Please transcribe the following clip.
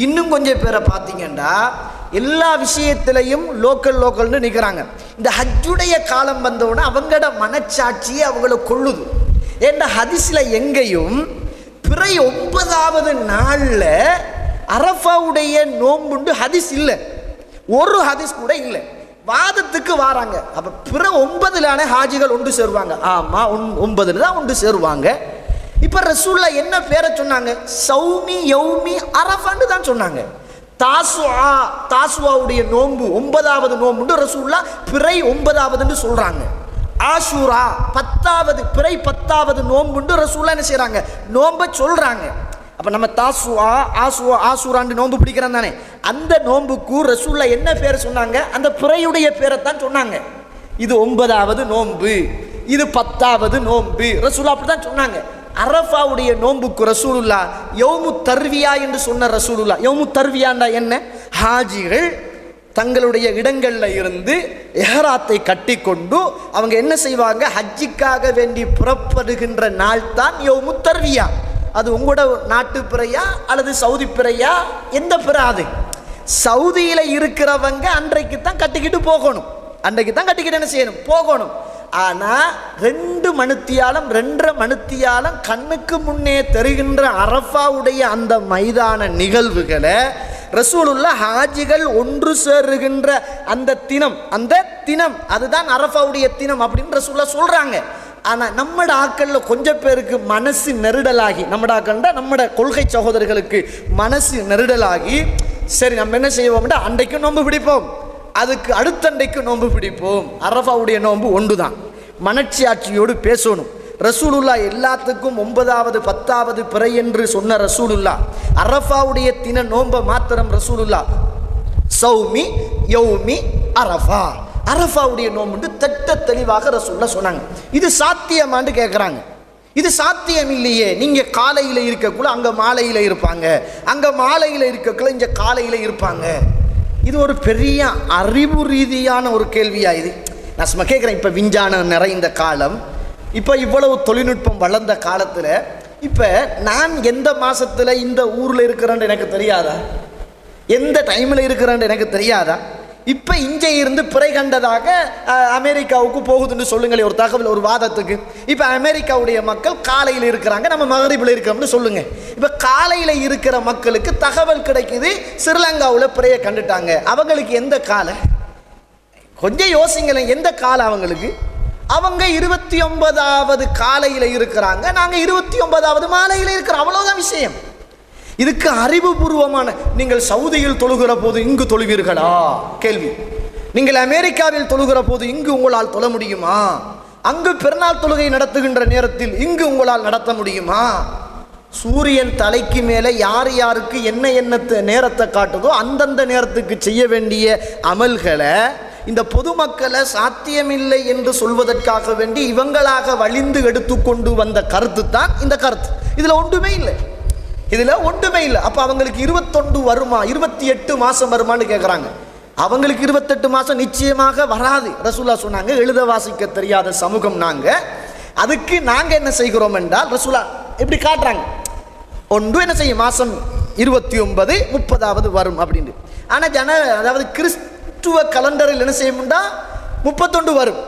இன்னும் கொஞ்சம் பேரை பார்த்தீங்கன்னா எல்லா விஷயத்திலையும் லோக்கல்னு நிற்கிறாங்க. இந்த ஹஜ்ஜுடைய காலம் வந்தவுடனே அவங்களோட மனச்சாட்சியை அவங்கள கொள்ளுது. ஏன்னா ஹதீஸில் எங்கேயும் பிறை 9வது நாளில் அரஃபாவுடைய நோம்புண்டு ஹதீஸ் இல்லை, ஒரு ஹதீஸ் கூட இல்லை. வாதத்துக்கு வாராங்க. அப்போ பிற 9 ஹாஜிகள் ஒன்று சேருவாங்க. ஆமாம், 9 தான் ஒன்று சேருவாங்க. இப்போ ரசூலுல்லாஹ் என்ன பேரை சொன்னாங்க? சௌமி யௌமி அரஃபான்னு தான் சொன்னாங்க. தாசுவாவுடைய நோன்பு 9வது நோம்புன்னு ரசூலுல்லாஹ் பிறை 9வதுன்னு சொல்கிறாங்க. ஆஷூரா 10வது பிறை 10வது நோம்புன்னு ரசூலுல்லாஹ் என்ன செய்கிறாங்க? நோன்பை சொல்கிறாங்க. அப்போ நம்ம ஆசூரான்னு நோன்பு பிடிக்கிறோம் தானே, அந்த நோன்புக்கு ரசூலுல்லாஹ் என்ன பேர் சொன்னாங்க? அந்த பிறையுடைய பேரை தான் சொன்னாங்க. இது 9வது நோன்பு, இது 10வது நோன்பு, ரசூலுல்லாஹ் அப்படி தான் சொன்னாங்க. அரஃபாவுடைய நோன்புக்கு ரசூலுல்லாஹ் யௌமு தர்வியா என்று சொன்ன ரசூலுல்லாஹ். யௌமு தர்வியாண்டா என்ன? ஹாஜிகள் தங்களுடைய இடங்களில் இருந்து எஹராத்தை கட்டி கொண்டு அவங்க என்ன செய்வாங்க? ஹஜ்ஜிக்காக வேண்டி புறப்படுகின்ற நாள் தான் யௌமு தர்வியா. அது உங்களோட நாட்டு பிறையா அல்லது சவுதி பிறையா, எந்த பிறை? அது சவுதியில் இருக்கிறவங்க அன்றைக்கு தான் கட்டிக்கிட்டு போகணும், அன்றைக்கு தான் கட்டிக்கிட்டு என்ன செய்யணும்? போகணும். ஆனால் 2 மணித்தியாலம் 2.5 மணித்தியாலம் கண்ணுக்கு முன்னே தெரிகின்ற அரஃபாவுடைய அந்த மைதான நிகழ்வுகளை ரசூலுல்லாஹ் ஹாஜிகள் ஒன்று சேருகின்ற அந்த தினம் அதுதான் அரஃபாவுடைய தினம் அப்படின்னு ரசூலுல்லாஹ் சொல்கிறாங்க. ஆனால் நம்மட ஆக்களில் கொஞ்சம் பேருக்கு மனசு நெருடலாகி, நம்மட ஆக்கள்னா நம்மட கொள்கை சகோதரர்களுக்கு மனசு நெருடலாகி, சரி நம்ம என்ன செய்வோம்னா அன்றைக்கும் நோன்பு பிடிப்போம், அதுக்கு அடுத்தண்டைக்கு நோன்பு பிடிப்போம். அரஃபாவுடைய நோன்பு ஒன்று தான். மனச்சாட்சியோடு பேசணும். ரசூலுல்லாஹ் எல்லாத்துக்கும் 9வது 10வது பிறை என்று சொன்ன ரசூலுல்லாஹ் அரஃபாவுடைய தின நோன்பை மாத்திரம் ரசூலுல்லாஹ் சௌமி யௌமி அரஃபா, அரஃபாவுடைய நோம்புண்டு திட்ட தெளிவாக ரசூலுல்லாஹ் சொன்னாங்க. இது சாத்தியமான்னு கேட்குறாங்க. இது சாத்தியம் இல்லையே, நீங்கள் காலையில் இருக்கக்குள்ள அங்கே மாலையில் இருப்பாங்க, அங்கே மாலையில் இருக்கக்குள்ள இங்கே காலையில் இருப்பாங்க. இது ஒரு பெரிய அறிவு ரீதியான ஒரு கேள்வியா? இது நான் சும்மா கேட்குறேன். இப்போ விஞ்ஞானம் நிறைந்த காலம், இப்போ இவ்வளவு தொழில்நுட்பம் வளர்ந்த காலத்தில் இப்போ நான் எந்த மாதத்தில் இந்த ஊரில் இருக்கிறேன்னு எனக்கு தெரியாதா? எந்த டைமில் இருக்கிறேன்னு எனக்கு தெரியாதா? இப்போ இங்கே இருந்து பிறை கண்டதாக அமெரிக்காவுக்கு போகுதுன்னு சொல்லுங்களேன் ஒரு தகவல், ஒரு வாதத்துக்கு. இப்போ அமெரிக்காவுடைய மக்கள் காலையில் இருக்கிறாங்க, நம்ம மகரிபில் இருக்கிறோம்னு சொல்லுங்கள். இப்போ காலையில் இருக்கிற மக்களுக்கு தகவல் கிடைக்குது ஸ்ரீலங்காவில் பிறையை கண்டுட்டாங்க. அவங்களுக்கு எந்த காலை? கொஞ்சம் யோசிங்களேன், எந்த காலம் அவங்களுக்கு? அவங்க 29வது காலையில் இருக்கிறாங்க, நாங்கள் 29வது மாலையில் இருக்கிறோம். அவ்வளோதான் விஷயம். இதுக்கு அறிவுபூர்வமான, நீங்கள் சவுதியில் தொழுகிற போது இங்கு தொழுவீர்களா கேள்வி. நீங்கள் அமெரிக்காவில் தொழுகிற போது இங்கு உங்களால் தொழ முடியுமா? அங்கு பெருநாள் தொழுகை நடத்துகின்ற நேரத்தில் இங்கு உங்களால் நடத்த முடியுமா? சூரியன் தலைக்கு மேலே யார் யாருக்கு என்ன நேரத்தை காட்டுதோ அந்தந்த நேரத்துக்கு செய்ய வேண்டிய அமல்களை இந்த பொதுமக்களை சாத்தியமில்லை என்று சொல்வதற்காக வேண்டி இவங்களாக வலிந்து எடுத்துக்கொண்டு வந்த கருத்து தான் இந்த கருத்து. இதில் ஒன்றுமே இல்லை, இதில் ஒன்றுமே இல்லை. அப்போ அவங்களுக்கு 21 வருமா, 28 மாதம் வருமானு கேட்குறாங்க. அவங்களுக்கு 28 மாதம் நிச்சயமாக வராது. ரசூலுல்லாஹ் சொன்னாங்க, எழுத வாசிக்க தெரியாத சமூகம் நாங்கள். அதுக்கு நாங்கள் என்ன செய்கிறோம் என்றால் ரசூலுல்லாஹ் இப்படி காட்டுறாங்க, ஒன்று என்ன செய்யும், மாதம் 29 30வது வரும் அப்படின்னு. ஆனால் அதாவது கிறிஸ்துவ கலண்டரில் என்ன செய்யும்டா 31 வரும்.